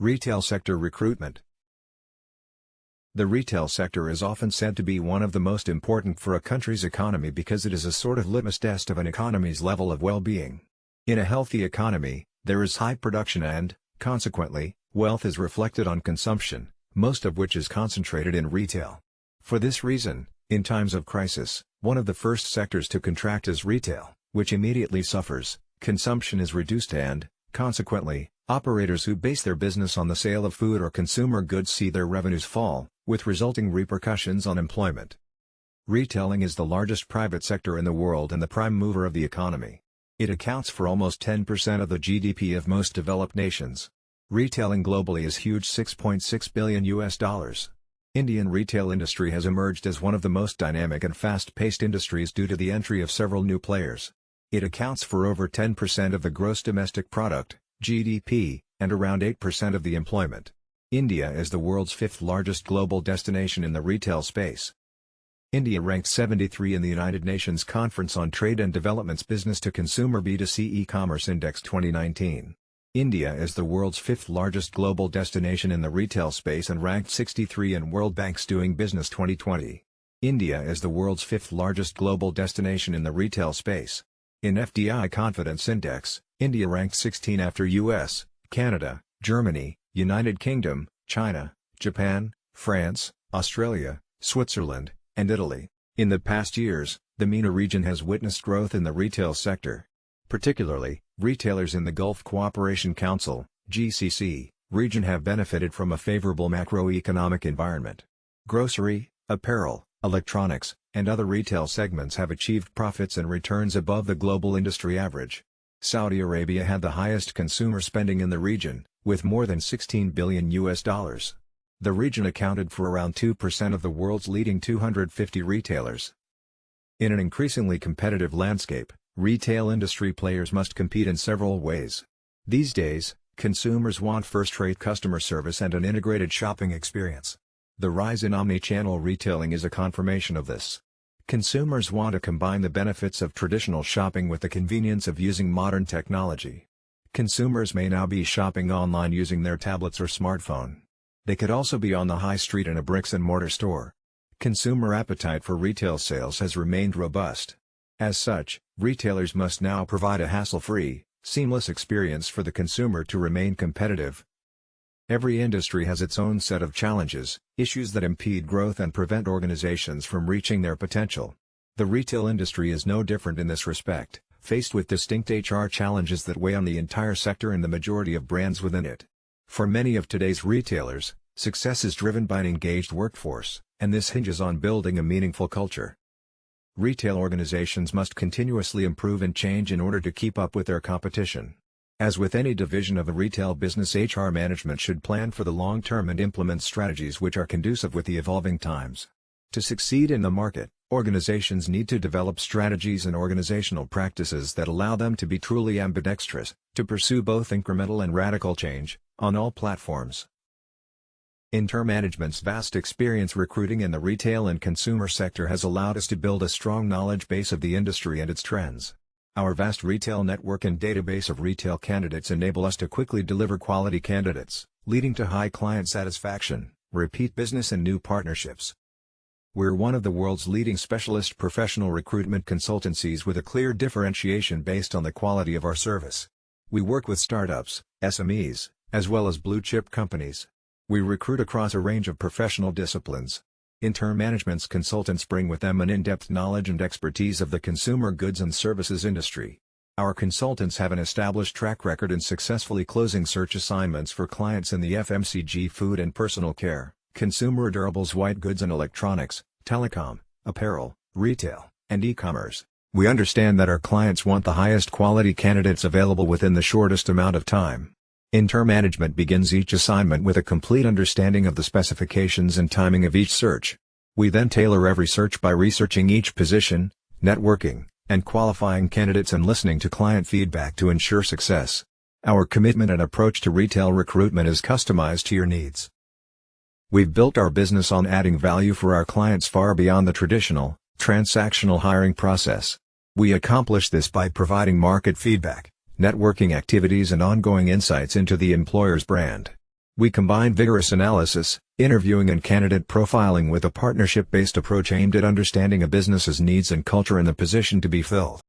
Retail sector recruitment. The retail sector is often said to be one of the most important for a country's economy because it is a sort of litmus test of an economy's level of well-being. In a healthy economy, there is high production and, consequently, wealth is reflected on consumption, most of which is concentrated in retail. For this reason, in times of crisis, one of the first sectors to contract is retail, which immediately suffers. Consumption is reduced and, consequently, operators who base their business on the sale of food or consumer goods see their revenues fall, with resulting repercussions on employment. Retailing is the largest private sector in the world and the prime mover of the economy. It accounts for almost 10% of the GDP of most developed nations. Retailing globally is huge, $6.6 billion. Indian retail industry has emerged as one of the most dynamic and fast-paced industries due to the entry of several new players. It accounts for over 10% of the gross domestic product, GDP, and around 8% of the employment. India is the world's fifth largest global destination in the retail space. India ranked 73 in the United Nations Conference on Trade and Development's Business-to-Consumer B2C E-Commerce Index 2019. India is the world's fifth largest global destination in the retail space and ranked 63 in World Bank's Doing Business 2020. India is the world's fifth largest global destination in the retail space. In FDI Confidence Index, India ranked 16 after US, Canada, Germany, United Kingdom, China, Japan, France, Australia, Switzerland, and Italy. In the past years, the MENA region has witnessed growth in the retail sector. Particularly, retailers in the Gulf Cooperation Council (GCC) region have benefited from a favorable macroeconomic environment. Grocery, apparel, electronics, and other retail segments have achieved profits and returns above the global industry average. Saudi Arabia had the highest consumer spending in the region, with more than $16 billion. The region accounted for around 2% of the world's leading 250 retailers. In an increasingly competitive landscape, retail industry players must compete in several ways. These days, consumers want first-rate customer service and an integrated shopping experience. The rise in omni-channel retailing is a confirmation of this. Consumers want to combine the benefits of traditional shopping with the convenience of using modern technology. Consumers may now be shopping online using their tablets or smartphone. They could also be on the high street in a bricks-and-mortar store. Consumer appetite for retail sales has remained robust. As such, retailers must now provide a hassle-free, seamless experience for the consumer to remain competitive. Every industry has its own set of challenges, issues that impede growth and prevent organizations from reaching their potential. The retail industry is no different in this respect, faced with distinct HR challenges that weigh on the entire sector and the majority of brands within it. For many of today's retailers, success is driven by an engaged workforce, and this hinges on building a meaningful culture. Retail organizations must continuously improve and change in order to keep up with their competition. As with any division of a retail business, HR management should plan for the long term and implement strategies which are conducive with the evolving times. To succeed in the market, organizations need to develop strategies and organizational practices that allow them to be truly ambidextrous, to pursue both incremental and radical change, on all platforms. Intermanagement's vast experience recruiting in the retail and consumer sector has allowed us to build a strong knowledge base of the industry and its trends. Our vast retail network and database of retail candidates enable us to quickly deliver quality candidates, leading to high client satisfaction, repeat business and new partnerships. We're one of the world's leading specialist professional recruitment consultancies with a clear differentiation based on the quality of our service. We work with startups, SMEs, as well as blue-chip companies. We recruit across a range of professional disciplines. Intermanagement's consultants bring with them an in-depth knowledge and expertise of the consumer goods and services industry. Our consultants have an established track record in successfully closing search assignments for clients in the FMCG, food and personal care, consumer durables, white goods and electronics, telecom, apparel, retail, and e-commerce. We understand that our clients want the highest quality candidates available within the shortest amount of time. Intermanagement begins each assignment with a complete understanding of the specifications and timing of each search. We then tailor every search by researching each position, networking, and qualifying candidates and listening to client feedback to ensure success. Our commitment and approach to retail recruitment is customized to your needs. We've built our business on adding value for our clients far beyond the traditional, transactional hiring process. We accomplish this by providing market feedback, networking activities and ongoing insights into the employer's brand. We combine vigorous analysis, interviewing and candidate profiling with a partnership-based approach aimed at understanding a business's needs and culture and the position to be filled.